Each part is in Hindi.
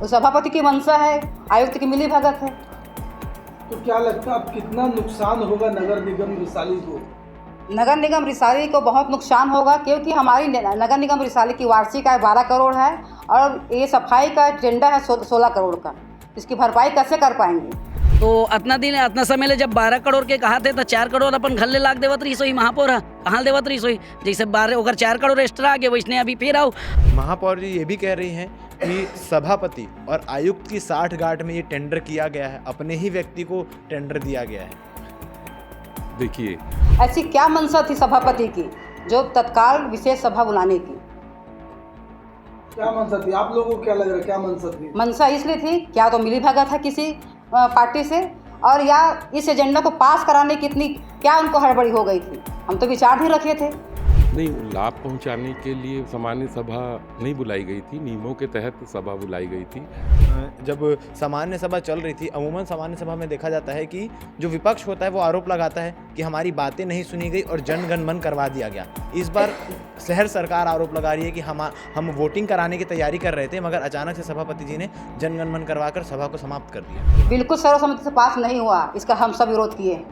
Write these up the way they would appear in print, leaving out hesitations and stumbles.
सभापति की मंशा है, आयुक्त की मिलीभगत है। तो क्या लगता है अब कितना नुकसान होगा नगर निगम रिसाली को? नगर निगम रिसाली को बहुत नुकसान होगा, क्योंकि हमारी नगर निगम रिसाली की वार्षिक आय 12 करोड़ है और ये सफाई का टेंडर है 16 करोड़ का। इसकी भरपाई कैसे कर पाएंगे? तो अतना दिन अतना समय ले जब 12 करोड़ के कहा थे तो 4 करोड़ अपन घर ले लाग देवत रही सोई महापौर कहाँ देवत रही सोई, जैसे 12 होकर 4 करोड़ एक्स्ट्रा आ गए वैसने अभी फिर आओ। महापौर जी ये भी कह रही हैं कि सभापति और आयुक्त की 60 गांठ में ये टेंडर किया गया है, अपने ही व्यक्ति को टेंडर दिया गया है। देखिए, ऐसी क्या मंशा थी सभापति की जो तत्काल विशेष सभा बुलाने की? क्या मंशा थी? आप लोगों को क्या लग रहा है, क्या मंशा थी? मंशा इसलिए थी, क्या तो मिलीभगत है किसी पार्टी से, और या इस एजेंडा को पास कराने की इतनी क्या उनको हड़बड़ी हो गई थी? हम तो विचार नहीं रखे थे। नहीं, लाभ पहुंचाने के लिए सामान्य सभा नहीं बुलाई गई थी, नियमों के तहत सभा बुलाई गई थी। जब सामान्य सभा चल रही थी, अमूमन सामान्य सभा में देखा जाता है कि जो विपक्ष होता है वो आरोप लगाता है कि हमारी बातें नहीं सुनी गई और जन मन करवा दिया गया। इस बार शहर सरकार आरोप लगा रही है कि हम वोटिंग कराने की तैयारी कर रहे थे, मगर अचानक से सभापति जी ने जन मन करवा कर सभा को समाप्त कर दिया। बिल्कुल सर्वसम्मति से पास नहीं हुआ, इसका हम सब विरोध किए।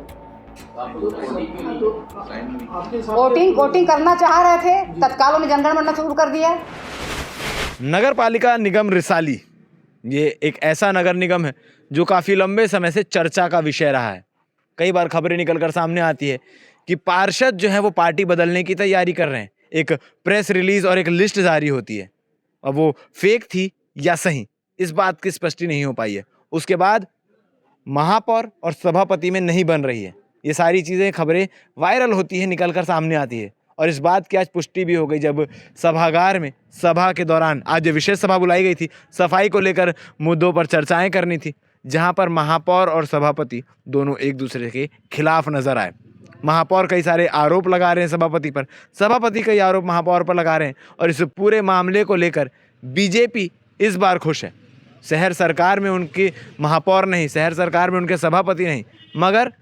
वोटिंग करना चाह रहे थे, तत्काल उन्हें जनगण बनना शुरू कर दिया। नगर पालिका निगम रिसाली ये एक ऐसा नगर निगम है जो काफ़ी लंबे समय से चर्चा का विषय रहा है। कई बार खबरें निकलकर सामने आती है कि पार्षद जो है वो पार्टी बदलने की तैयारी कर रहे हैं। एक प्रेस रिलीज और एक लिस्ट जारी होती है, अब वो फेक थी या सही इस बात की स्पष्टि नहीं हो पाई है। उसके बाद महापौर और सभापति में नहीं बन रही है। ये सारी चीज़ें खबरें वायरल होती है, निकल कर सामने आती है, और इस बात की आज पुष्टि भी हो गई जब सभागार में सभा के दौरान आज जो विशेष सभा बुलाई गई थी, सफाई को लेकर मुद्दों पर चर्चाएं करनी थी, जहां पर महापौर और सभापति दोनों एक दूसरे के खिलाफ नजर आए। महापौर कई सारे आरोप लगा रहे हैं सभापति पर, सभापति कई आरोप महापौर पर लगा रहे हैं, और इस पूरे मामले को लेकर बीजेपी इस बार खुश है। शहर सरकार में उनके महापौर नहीं, शहर सरकार में उनके सभापति नहीं, मगर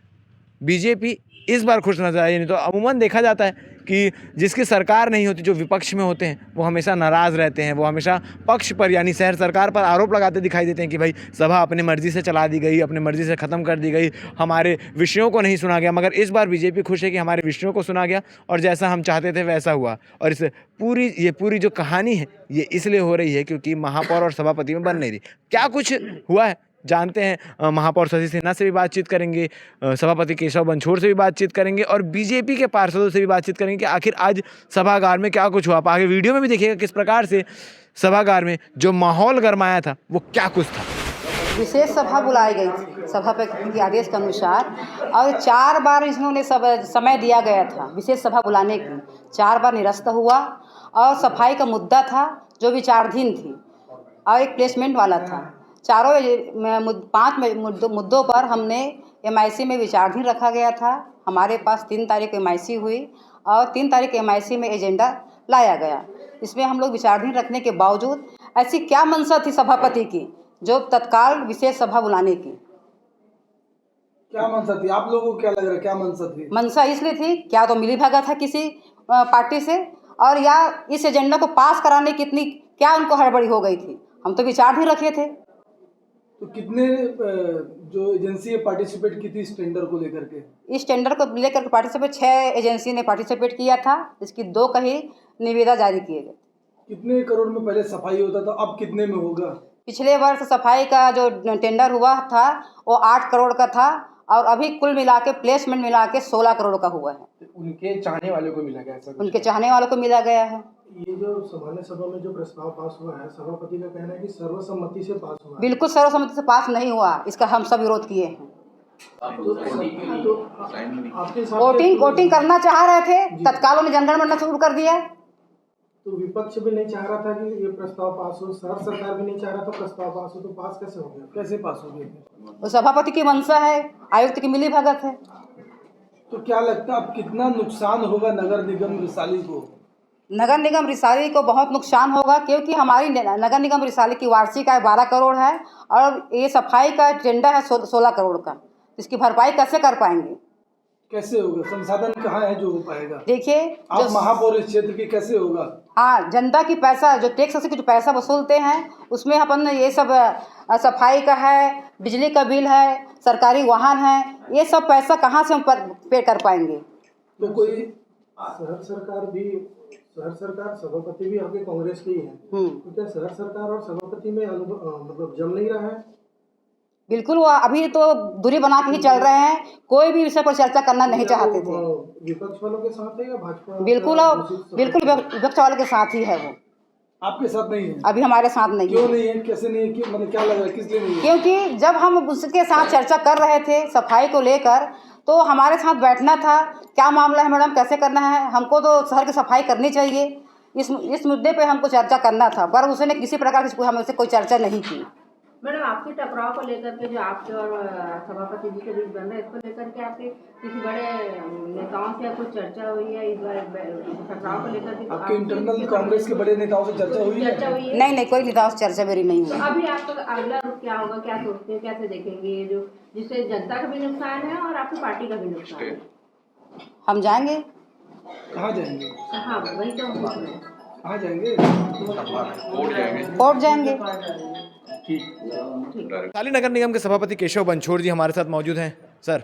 बीजेपी इस बार खुश नजर आई। नहीं तो अमूमन देखा जाता है कि जिसकी सरकार नहीं होती, जो विपक्ष में होते हैं, वो हमेशा नाराज़ रहते हैं, वो हमेशा पक्ष पर यानी शहर सरकार पर आरोप लगाते दिखाई देते हैं कि भाई सभा अपनी मर्जी से चला दी गई, अपनी मर्जी से ख़त्म कर दी गई, हमारे विषयों को नहीं सुना गया। मगर इस बार बीजेपी खुश है कि हमारे विषयों को सुना गया और जैसा हम चाहते थे वैसा हुआ। और इस पूरी जो कहानी है ये इसलिए हो रही है क्योंकि महापौर और सभापति में बन नहीं रही। क्या कुछ हुआ है जानते हैं। महापौर शशि सिन्हा से भी बातचीत करेंगे, सभापति केशव बंछोड़ से भी बातचीत करेंगे और बीजेपी के पार्षदों से भी बातचीत करेंगे कि आखिर आज सभागार में क्या कुछ हुआ। आप आगे वीडियो में भी देखिएगा किस प्रकार से सभागार में जो माहौल गरमाया था वो क्या कुछ था। विशेष सभा बुलाई गई थी सभापति के आदेश के अनुसार, और 4 बार इन्होंने समय दिया गया था विशेष सभा बुलाने की। 4 बार निरस्त हुआ, और सफाई का मुद्दा था जो विचाराधीन थी, और एक प्लेसमेंट वाला था। चारों 5 मुद्दों पर हमने MIC में विचाराधीन रखा गया था। हमारे पास 3 तारीख को MIC हुई और 3 तारीख को MIC में एजेंडा लाया गया। इसमें हम लोग विचाराधीन रखने के बावजूद ऐसी क्या मंशा थी सभापति की जो तत्काल विशेष सभा बुलाने की? क्या मंशा थी? आप लोगों को क्या लग रहा है, क्या मंशा थी? मंशा इसलिए थी, क्या तो मिलीभगत है किसी पार्टी से, और या इस एजेंडा को पास कराने की इतनी क्या उनको हड़बड़ी हो गई थी? हम तो विचार नहीं रखे थे। तो कितने जो एजेंसी पार्टिसिपेट की थी इस टेंडर को लेकर के? इस टेंडर को लेकर पार्टिसिपेट 6 एजेंसी ने पार्टिसिपेट किया था, इसकी 2 कहीं निविदा जारी किए गए। कितने करोड़ में पहले सफाई होता था, अब कितने में होगा? पिछले वर्ष सफाई का जो टेंडर हुआ था वो 8 करोड़ का था, और अभी कुल मिला के प्लेसमेंट मिला के 16 करोड़ का हुआ है। उनके चाहने वालों को मिला गया? उनके चाहने वालों को मिला गया है। ये जो सामान्य सभा में जो प्रस्ताव पास हुआ है, सभापति का कहना है कि सर्वसम्मति से पास हुआ है। बिल्कुल सर्वसम्मति से पास नहीं हुआ, इसका हम सब विरोध किए हैं। वोटिंग करना चाह रहे थे, तत्काल उन्हें जनगण बनना शुरू कर दिया। तो विपक्ष भी नहीं चाह रहा था कि ये प्रस्ताव पास हो, शहर सरकार भी नहीं चाह रहा था प्रस्ताव पास हो, तो पास कैसे हो गया? कैसे पास हो गया? वो सभापति की मंशा है, आयुक्त की मिलीभगत है। तो क्या लगता है अब कितना नुकसान होगा नगर निगम रिसाली को? नगर निगम रिसाली को बहुत नुकसान होगा, क्योंकि हमारी नगर निगम रिसाली की वार्षिक आय 12 करोड़ है और ये सफाई का टेंडर है 16 करोड़ का। इसकी भरपाई कैसे कर पाएंगे? कैसे होगा? संसाधन कहाँ है जो हो पाएगा? देखिए आप महापौर इस क्षेत्र की, कैसे होगा? हाँ, जनता की पैसा जो टैक्स से कुछ पैसा वसूलते हैं उसमें अपन ये सब सफाई का है, बिजली का बिल है, सरकारी वाहन है, ये सब पैसा कहाँ से हम पे कर पाएंगे? तो कोई शहर सरकार सभापति भी आपके कांग्रेस के ही है, तो क्या शहर सरकार और सभापति में मतलब जम नहीं रहा है? बिल्कुल, वो अभी तो दूरी बना के ही चल रहे हैं, कोई भी विषय पर चर्चा करना नहीं चाहते थे। विपक्ष वालों के साथ है या भाजपा? बिल्कुल विपक्ष वालों के साथ ही है वो, आपके साथ नहीं है? अभी हमारे साथ नहीं क्यों है। नहीं है? कैसे नहीं है? क्यों, मतलब क्या लग रहा है, किस लिए नहीं है? क्योंकि जब हम उसके साथ चर्चा कर रहे थे सफाई को लेकर, तो हमारे साथ बैठना था, क्या मामला है मैडम, कैसे करना है, हमको तो शहर की सफाई करनी चाहिए, इस मुद्दे पे हमको चर्चा करना था, पर उसने किसी प्रकार की हमसे कोई चर्चा नहीं की। मैडम, आपके टकराव को लेकर के जो आपके और सभापति जी के बीच बन रहा है, इसको लेकर के आपके किसी बड़े नेताओं से कुछ चर्चा हुई है? इस बार टकराव को लेकर के आपके इंटरनल कांग्रेस के बड़े नेताओं से चर्चा हुई है? नहीं, कोई नेताओं से चर्चा मेरी नहीं हुई। तो अभी आपका अगला रुख क्या होगा, क्या सोचते हैं, कैसे देखेंगे ये जो जिससे जनता का भी नुकसान है और आपकी पार्टी का भी नुकसान है? हम जाएंगे। कहाँ जाएंगे? हाँ, वही तो हम पूछ रहे हैं। कहाँ जाएंगे? कोर्ट जाएंगे। रिसाली नगर निगम के सभापति केशव बंछोड़ जी हमारे साथ मौजूद हैं। सर,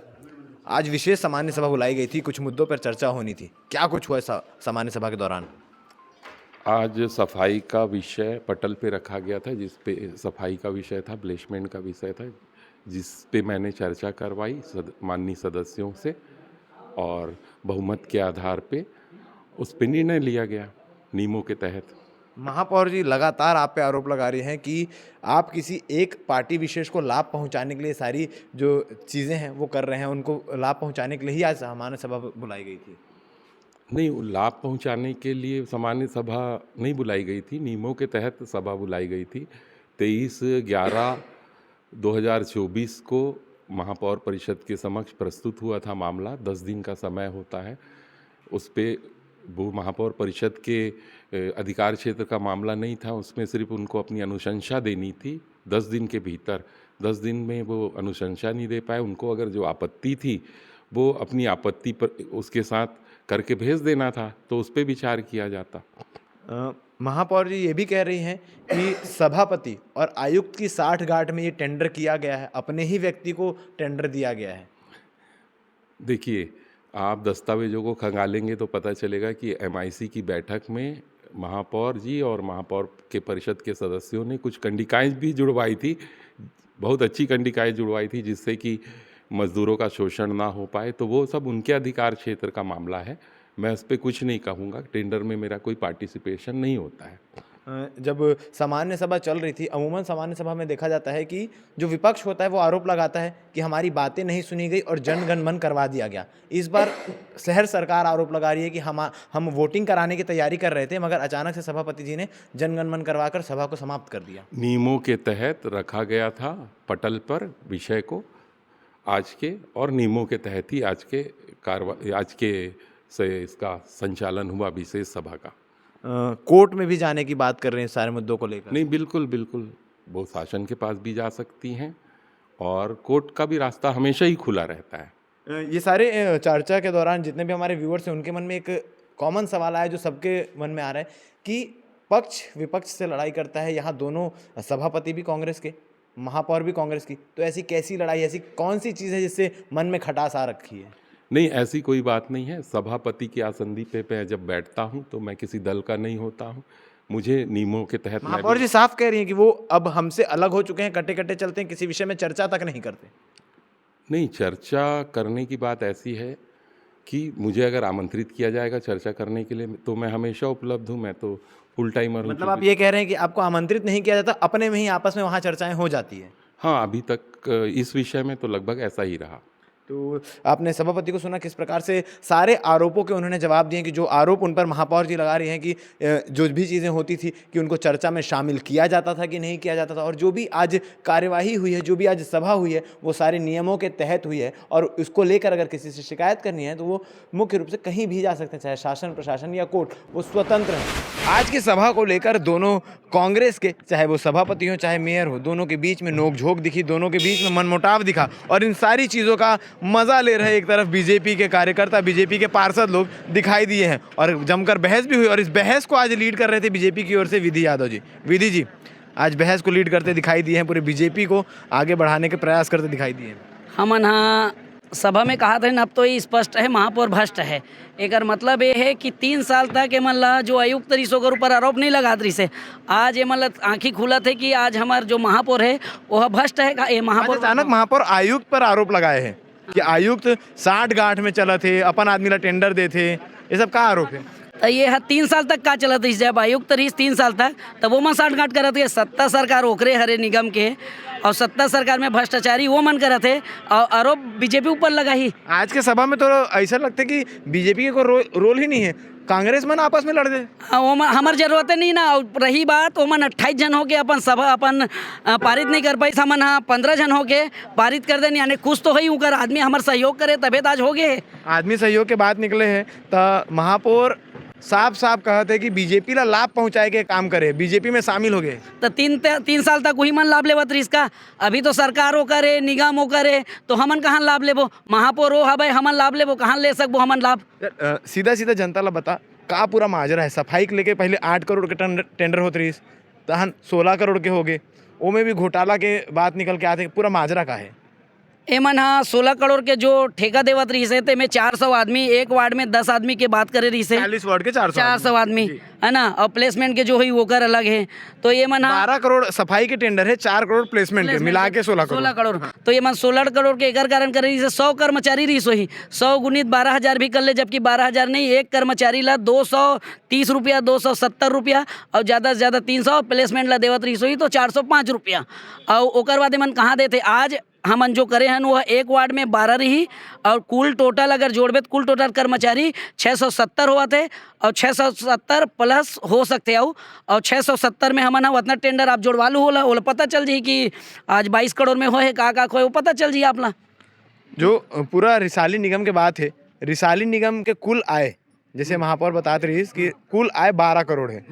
आज विशेष सामान्य सभा बुलाई गई थी, कुछ मुद्दों पर चर्चा होनी थी, क्या कुछ हुआ सामान्य सभा के दौरान? आज सफाई का विषय पटल पे रखा गया था, जिस पे सफाई का विषय था, ब्लेसमेंट का विषय था, जिस पे मैंने चर्चा करवाई माननीय सदस्यों से और बहुमत के आधार पे उस पे निर्णय लिया गया नियमों के तहत। महापौर जी लगातार आप पे आरोप लगा रहे हैं कि आप किसी एक पार्टी विशेष को लाभ पहुंचाने के लिए सारी जो चीज़ें हैं वो कर रहे हैं, उनको लाभ पहुंचाने के लिए ही आज सामान्य सभा बुलाई गई थी। नहीं, लाभ पहुंचाने के लिए सामान्य सभा नहीं बुलाई गई थी, नियमों के तहत सभा बुलाई गई थी। 23/11/2024 को महापौर परिषद के समक्ष प्रस्तुत हुआ था मामला। 10 दिन का समय होता है, उस पे वो महापौर परिषद के अधिकार क्षेत्र का मामला नहीं था, उसमें सिर्फ उनको अपनी अनुशंसा देनी थी 10 दिन के भीतर। 10 दिन में वो अनुशंसा नहीं दे पाए, उनको अगर जो आपत्ति थी वो अपनी आपत्ति पर उसके साथ करके भेज देना था, तो उस पर विचार किया जाता। महापौर जी ये भी कह रही हैं कि सभापति और आयुक्त की साठगांठ में ये टेंडर किया गया है, अपने ही व्यक्ति को टेंडर दिया गया है। देखिए, आप दस्तावेजों को खंगालेंगे तो पता चलेगा कि MIC की बैठक में महापौर जी और महापौर के परिषद के सदस्यों ने कुछ कंडिकाएँ भी जुड़वाई थी, बहुत अच्छी कंडिकाएँ जुड़वाई थी, जिससे कि मजदूरों का शोषण ना हो पाए। तो वो सब उनके अधिकार क्षेत्र का मामला है, मैं उस पर कुछ नहीं कहूँगा। टेंडर में मेरा कोई पार्टिसिपेशन नहीं होता है। जब सामान्य सभा चल रही थी, अमूमन सामान्य सभा में देखा जाता है कि जो विपक्ष होता है वो आरोप लगाता है कि हमारी बातें नहीं सुनी गई और जनगण मन करवा दिया गया। इस बार शहर सरकार आरोप लगा रही है कि हम वोटिंग कराने की तैयारी कर रहे थे, मगर अचानक से सभापति जी ने जनगण मन करवाकर सभा को समाप्त कर दिया। नियमों के तहत रखा गया था पटल पर विषय को आज के, और नियमों के तहत ही आज के से इसका संचालन हुआ विशेष सभा का। कोर्ट में भी जाने की बात कर रहे हैं सारे मुद्दों को लेकर? नहीं, बिल्कुल वो शासन के पास भी जा सकती हैं और कोर्ट का भी रास्ता हमेशा ही खुला रहता है। ये सारे चर्चा के दौरान जितने भी हमारे व्यूअर्स हैं उनके मन में एक कॉमन सवाल आया जो सबके मन में आ रहा है कि पक्ष विपक्ष से लड़ाई करता है, यहाँ दोनों सभापति भी कांग्रेस के, महापौर भी कांग्रेस की, तो ऐसी कैसी लड़ाई, ऐसी कौन सी चीज़ है जिससे मन में खटास आ रखी है? नहीं, ऐसी कोई बात नहीं है। सभापति की आसंदी पे जब बैठता हूं तो मैं किसी दल का नहीं होता हूं, मुझे नियमों के तहत। महापौर जी साफ कह रही हैं कि वो अब हमसे अलग हो चुके हैं, कटे कटे चलते हैं, किसी विषय में चर्चा तक नहीं करते। नहीं, चर्चा करने की बात ऐसी है कि मुझे अगर आमंत्रित किया जाएगा चर्चा करने के लिए तो मैं हमेशा उपलब्ध हूँ, मैं तो फुल टाइमर हूँ। मतलब आप ये कह रहे हैं कि आपको आमंत्रित नहीं किया जाता, अपने में ही आपस में वहाँ चर्चाएं हो जाती है? हाँ, अभी तक इस विषय में तो लगभग ऐसा ही रहा। तो आपने सभापति को सुना किस प्रकार से सारे आरोपों के उन्होंने जवाब दिए कि जो आरोप उन पर महापौर जी लगा रही हैं कि जो भी चीज़ें होती थी कि उनको चर्चा में शामिल किया जाता था कि नहीं किया जाता था, और जो भी आज कार्यवाही हुई है, जो भी आज सभा हुई है, वो सारे नियमों के तहत हुई है, और उसको लेकर अगर किसी से शिकायत करनी है तो वो मुख्य रूप से कहीं भी जा सकते हैं, चाहे शासन प्रशासन या कोर्ट, वो स्वतंत्र हैं। आज की सभा को लेकर दोनों कांग्रेस के, चाहे वो सभापति हो चाहे मेयर हो, दोनों के बीच में नोकझोंक दिखी, दोनों के बीच में मनमुटाव दिखा, और इन सारी चीज़ों का मज़ा ले रहे एक तरफ बीजेपी के कार्यकर्ता, बीजेपी के पार्षद लोग दिखाई दिए हैं और जमकर बहस भी हुई। और इस बहस को आज लीड कर रहे थे बीजेपी की ओर से विधि यादव जी। विधि जी आज बहस को लीड करते दिखाई दिए हैं, पूरे बीजेपी को आगे बढ़ाने के प्रयास करते दिखाई दिए हैं। हमन हाँ सभा में कहा था, अब तो ये स्पष्ट है महापौर भ्रष्ट है। एक मतलब ये है कि 3 साल तक एमन ला जो आयुक्त रही सो के ऊपर आरोप नहीं लगात रही से, आज एमन ला आँखी खुलत है कि आज हमार जो महापौर है वह भ्रष्ट है। ये महापौर अचानक महापौर आयुक्त पर आरोप लगाए हैं कि आयुक्त 60 गांठ में चला थे, अपन आदमी ला टेंडर दे थे, ये सब का आरोप है? तो ये 3 साल तक का चलत रही, जब आयुक्त रही 3 साल तक तब वो मन 60 गांठ करत है। सत्ता सरकार ओकरे हरे निगम के और सत्ता सरकार में भ्रष्टाचारी वो मन करत है और आरोप बीजेपी ऊपर लगा ही। आज के सभा में तो ऐसा लगता है कि बीजेपी के कोई रोल ही नहीं है, कांग्रेस मन आपस में लड़ दे। वो हमार जरूरत नहीं ना। और रही बात वो मन 28 जन होके अपन सभा अपन पारित नहीं कर पाई, हमन हाँ 15 जन होके पारित कर देनी, यानी कुछ तो ही उनका आदमी हमार सहयोग करे तबे आज हो गए। आदमी सहयोग के बात निकले हैं तो महापौर साफ साफ कहते हैं कि बीजेपी ला लाभ पहुंचाए के काम करे, बीजेपी में शामिल हो गए। तो 3 साल तक वही मन लाभ लेवत रही इसका। अभी तो सरकार हो करे, निगम हो करे, तो हमन कहाँ लाभ लेबो? महापौर हो हबे हमन लाभ लेबो, कहाँ ले सकबो हमन लाभ? सीधा सीधा जनता ला बता का पूरा माजरा है। सफाई के लेके पहले 8 करोड़ के टेंडर होते रही, तहन 16 करोड़ के हो गए, वो में भी घोटाला के बात निकल के आते, पूरा माजरा का है? एमन हाँ 16 करोड़ के जो ठेका देवत रही से, में 400 आदमी, एक वार्ड में 10 आदमी के बात करे रही से, 40 वार्ड के 400 आदमी है ना, और प्लेसमेंट के जो हुई वो कर अलग है। तो ये मन 12 करोड़ सफाई के टेंडर है, 4 करोड़ प्लेसमेंट के मिला के 16 करोड़। तो ये मन 16 करोड़ के एकर कारण कर रही से 100 कर्मचारी रही सोही 100 गुणित 12,000 भी कर ले, जबकि 12,000 नहीं, एक कर्मचारी ला 230 रुपया, 270 रुपया और ज़्यादा से ज़्यादा 300 प्लेसमेंट ला देवत रही सोही तो 405 रुपया। और ओकर बाद मन कहाँ देते? आज हमन जो करे हैं वह एक वार्ड में 12 रही और कुल टोटल अगर जोड़बे तो कुल टोटल कर्मचारी 670 हुआ थे और 670 प्लस हो सकते और 670 में हमन उतना टेंडर आप जोड़वा लू होला पता चल जी कि आज 22 करोड़ में हो है का खोए, वो पता चल जी आपला। जो पूरा रिसाली निगम के बात है, रिसाली निगम के कुल आय जैसे महापौर बताते रही कि कुल आय 12 करोड़ है,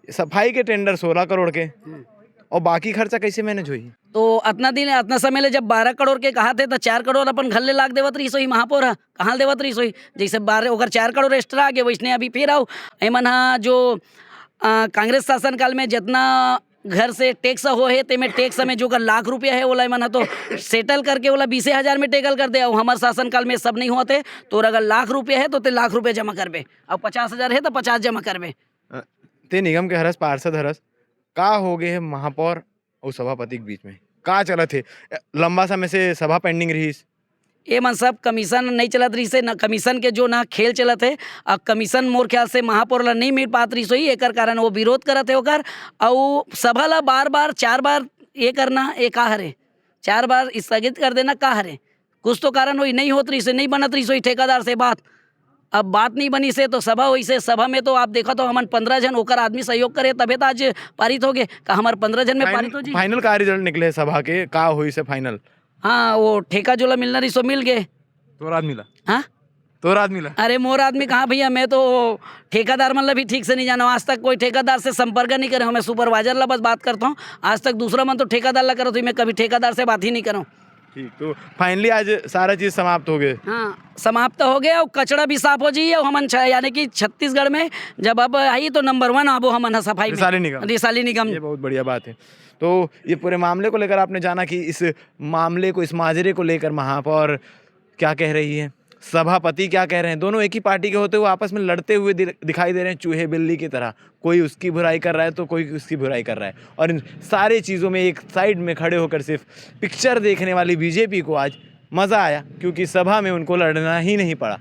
सफाई के टेंडर 16 करोड़ के, और बाकी खर्चा कैसे मैनेज हुई? तो अतना समय ले जब 12 करोड़ के कहा थे तो 4 करोड़ अपन घर ले लाग देवत रही सोई महापौर कहाँ देवत रही सोई, जैसे 12 ओकर 4 करोड़ एक्स्ट्रा आ गए वैसने अभी फिर आओ एमन हाँ जो कांग्रेस शासन काल में जितना घर से टैक्स हो है ते में टैक्स में जो कर लाख रुपया है ओला मन तो सेटल करके ओला 20,000 में टेकल कर दे। और हमारे शासन काल में सब नहीं होते, तो अगर लाख रुपया है तो ते लाख रुपया जमा करबे और 50,000 है तो 50 जमा करबे। ते निगम के हरस पार्षद हरस का हो गए है महापौर और सभापति के बीच में का चला थे? लंबा समय से सभा पेंडिंग रही, ये मन सब कमीशन नहीं चलत रही से, ना कमीशन के जो ना खेल चलत है। अब कमीशन मोर ख्याल से महापौर ला नहीं मिल पात रही सोई, एकर कारण वो विरोध करत है ओकर। और सभा ला बार 4 बार ये करना ये का हरे, 4 बार स्थगित कर देना का हरे, कुछ तो कारण हुई नहीं होत रही से, नहीं बनत रही सोई ठेकेदार से बात। अब बात नहीं बनी से तो सभा हुई से, सभा में तो आप देखा तो हमन 15 जन होकर आदमी सहयोग करे तबे तो आज पारित हो गए का हमारे 15 जन में पारित हो जी। फाइनल का रिजल्ट निकले सभा के का हुई से फाइनल? हाँ वो ठेका जो मिलना रही सो मिल गए। तोर आदमी ला? हाँ तोर आदमी ला? अरे मोर आदमी कहाँ भैया, मैं तो ठेकेदार मतलब भी ठीक से नहीं जाना, आज तक कोई ठेकेदार से संपर्क नहीं करे। मैं सुपरवाइजर ला बस बात करता हूँ, आज तक दूसरा मन तो ठेकेदार ला करो, तो मैं कभी ठेकेदार से बात ही नहीं करूँ। ठीक, तो फाइनली आज सारा चीज समाप्त हो गए? हाँ समाप्त हो गया और कचरा भी साफ हो जाइए। हमन यानी कि छत्तीसगढ़ में जब अब आई तो नंबर 1 आबो हमन सफाई में रिसाली निगम। ये बहुत बढ़िया बात है। तो ये पूरे मामले को लेकर आपने जाना कि इस मामले को, इस माजरे को लेकर महापौर क्या कह रही है, सभापति क्या कह रहे हैं, दोनों एक ही पार्टी के होते हुए आपस में लड़ते हुए दिखाई दे रहे हैं चूहे बिल्ली की तरह। कोई उसकी बुराई कर रहा है तो कोई उसकी बुराई कर रहा है, और इन सारी चीज़ों में एक साइड में खड़े होकर सिर्फ पिक्चर देखने वाली बीजेपी को आज मज़ा आया, क्योंकि सभा में उनको लड़ना ही नहीं पड़ा,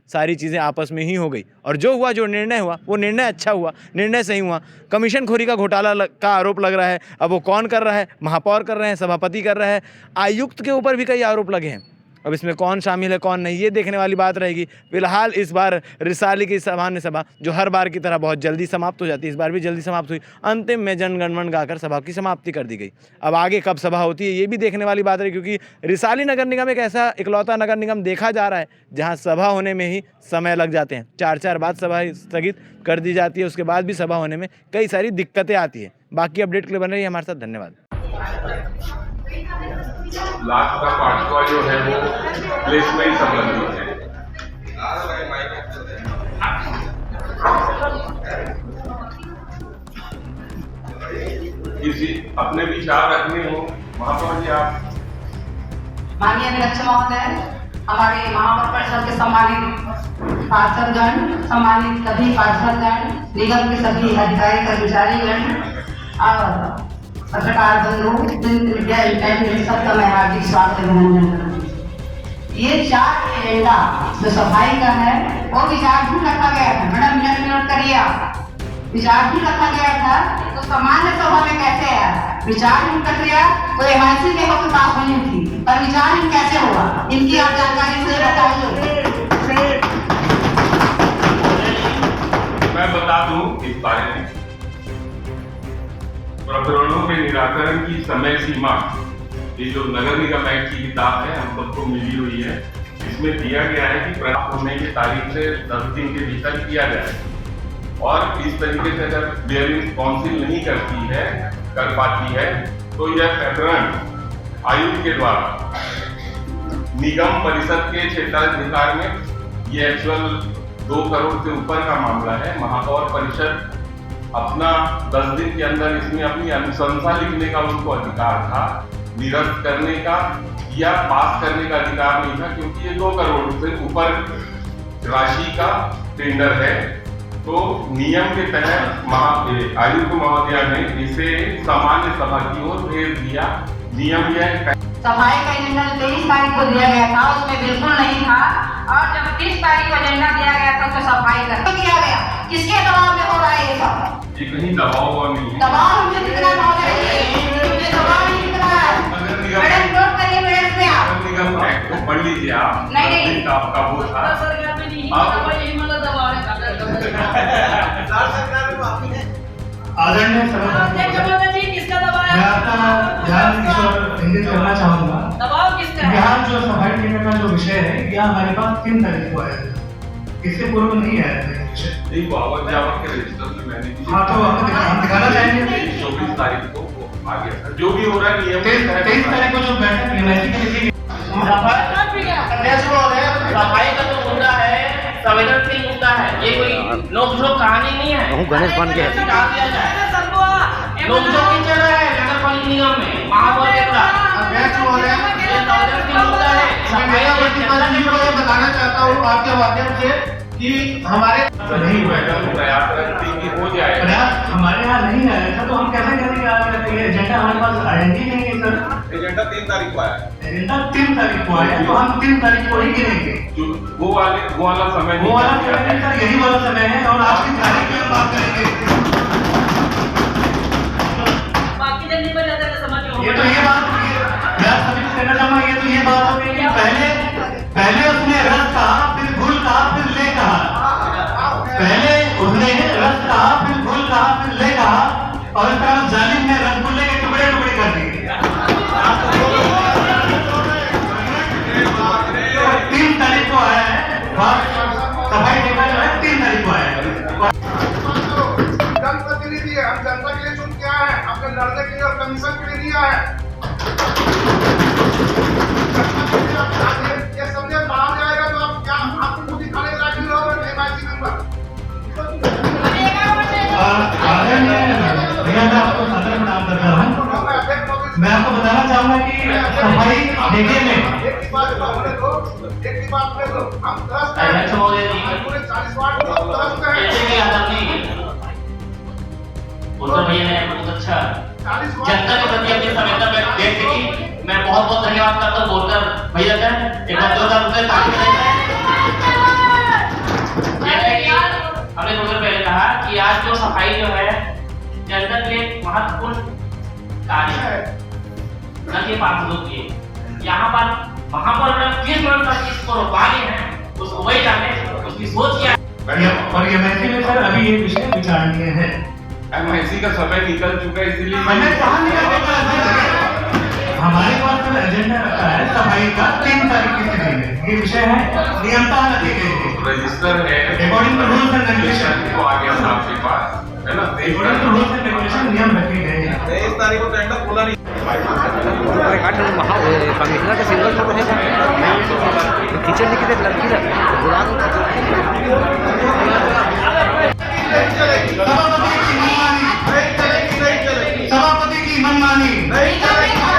सारी चीज़ें आपस में ही हो गई। और जो हुआ, जो निर्णय हुआ, वो निर्णय अच्छा हुआ, निर्णय सही हुआ। कमीशन खोरी का घोटाला का आरोप लग रहा है, अब वो कौन कर रहा है? महापौर कर रहे हैं, सभापति कर रहा है, आयुक्त के ऊपर भी कई आरोप लगे हैं। अब इसमें कौन शामिल है कौन नहीं, ये देखने वाली बात रहेगी। फिलहाल इस बार रिसाली की सामान्य सभा जो हर बार की तरह बहुत जल्दी समाप्त हो जाती है, इस बार भी जल्दी समाप्त हुई। अंतिम में जनगणमन गाकर सभा की समाप्ति कर दी गई। अब आगे कब सभा होती है ये भी देखने वाली बात है, क्योंकि रिसाली नगर निगम एक ऐसा इकलौता नगर निगम देखा जा रहा है जहाँ सभा होने में ही समय लग जाते हैं। 4 बार सभा स्थगित कर दी जाती है, उसके बाद भी सभा होने में कई सारी दिक्कतें आती है। बाकी अपडेट के लिए बन रही है हमारे साथ। धन्यवाद। लास्ट का पांचवा जो है वो प्लेसमेंट संबंधित है। किसी अपने विचार रखने हो महापौर जी आप। माननीय अध्यक्ष महोदय, हमारे महापौर परिषद के सम्मानित पार्षदगण, सम्मानित सभी पार्षदगण, निगम के सभी अधिकारी कर्मचारीगण और पत्रकार बंधु, मीडिया इंटरनेट सबका मैं हार्दिक स्वागत अभिनंदन करती। ये 4 एजेंडा जो सफाई का है वो विचाराधीन रखा गया था। मैडम नोट करिए आप, विचाराधीन रखा गया था तो सामान्य सभा में कैसे आया? विचाराधीन प्रक्रिया तो एमआईसी के वक्त पास होनी थी, पर विचाराधीन कैसे हुआ? इनकी आप जानकारी से बताइए। मैं बता दूं इस बारे में, प्रकरणों के निराकरण की समय सीमा, ये जो नगर निगम एक्ट की किताब है हम सबको मिली हुई है, इसमें दिया गया है कि प्राप्त होने की तारीख से 10 दिन के भीतर किया जाए। और इस तरीके से अगर बियरिंग काउंसिल नहीं कर पाती है तो यह प्रकरण आयुक्त के द्वारा निगम परिषद के क्षेत्राधिकार में, ये एक्चुअल 2 करोड़ से ऊपर का मामला है। महापौर परिषद अपना 10 दिन के अंदर इसमें अपनी अनुशंसा लिखने का उनको अधिकार था, निरस्त करने का या पास करने का अधिकार नहीं था, क्योंकि ये 2 करोड़ से ऊपर राशि का टेंडर है। तो नियम के तहत आयुक्त महोदया ने इसे सामान्य सभा की ओर भेज दिया। नियम यह सफाई का एजेंडा 23 तारीख को दिया गया था, उसमें बिल्कुल नहीं था। और जब 30 तारीख को एजेंडा दिया गया था उसमें सफाई का किया गया। किसके दबाव में हो रहा है ये सब? ये कहीं दबाव हुआ नहीं है। दबाव हमसे कितना दबाव है? ये दबाव नहीं कितना है? मैडम नोट करिए मेरे से आप। निगम एक्ट को पढ़ लीजिए आप। नहीं। आपका वो था। आदरणीय सभापति, मैं आपका ध्यान इस ओर इंगित करना चाहूंगा। यहाँ जो सफाई देने का जो विषय है, यह हमारे पास 3 तारीख को आया था, इससे पूर्व नहीं आया था ये विषय। के रजिस्टर में मैंने हाँ, तो हम दिखाना चाहेंगे 24 तारीख को वो आ गया था। जो भी हो रहा है नियम 23 तारीख को जो बैठक एमआईसी की थी, सफाई का जो मुद्दा है संवेदनशील मुद्दा है, ये कोई नोक-झोंक कहानी नहीं है। गणेश बन के नोक-झोंक नहीं चल रहा है नगर पालिका निगम में, महापौर के खिलाफ ये संवेदनशील मुद्दा है। मैं बताना चाहता हूँ आपके माध्यम से कि हमारे नहीं हुआ हो जाए, हमारे यहाँ नहीं आया था, तो हम कैसे करेंगे? आज एजेंडा हमारे पास आएंगे नहीं सर। एजेंडा 3 तारीख को आया। एजेंडा 3 तारीख को आया, तो हम 3 तारीख को ही गिनेंगे। वो वाला समय नहीं सर, यही वाला समय है। और आज की तारीख की बात करेंगे, ये तो ये बात मैं सभी को कहना चाहूंगा, ये तो ये बात हो गई कि पहले उसने रस कहा, फिर भूल कहा, फिर ले कहा। पहले उसने रस कहा, फिर भूल कहा, फिर ले कहा, और इसका जालिम ने रसगुल्ले के टुकड़े टुकड़े कर दिए। 3 तारीख को आया है, सफाई डेटा जो है 3 तारीख को आया है। जनप्रतिनिधि है, हम जनता के लिए चुन के आए हैं, अपने लड़ने के लिए और कमीशन के लिए दिया है। ये समझे बाहर जाएगा तो आप क्या आपको खुद ही खाने लायक नहीं होगा एमआईसी मेंबर। भैया मैं आपको सदर में नाम कर रहा हूँ। मैं आपको बताना चाहूंगा कि सफाई देखने में एक की बात होने दो, एक की बात होने दो। हम 10 पूरे 40 वार्ड को 10 का है। उधर भैया ने बहुत अच्छा जनता के प्रति अपनी संवेदना व्यक्त की। मैं बहुत बहुत धन्यवाद करता हूँ बोलकर भैया का। एक बार 2000 रुपए ताकि हमने थोड़ी देर पहले कहा कि आज जो सफाई जो है जनता के लिए महत्वपूर्ण कार्य है, न कि पार्षदों के। यहाँ पर वहाँ पर किस तरह से इसको रोकवाने हैं उसको वही जाने, उसकी सोच क्या है। और ये मैथिली में सर अभी ये विषय विचारणीय है। एमआईसी का समय निकल चुका है, इसीलिए मैंने कहा हमारे पास जो एजेंडा रखा है सफाई का 3 तारीख की तिथि में, ये विषय है नियमता रखी गई है, रजिस्टर है according to rules and regulation वो आ गया था आपके पास, है ना? According to rules and regulation नियम रखे गए हैं। 23 तारीख को टेंडर खुला नहीं। इंदिरा का सिंगल फोटो है तो किचन में कितने लड़की सभापति की मनमानी नहीं चलेगी, सभापति की मनमानी नहीं चलेगी।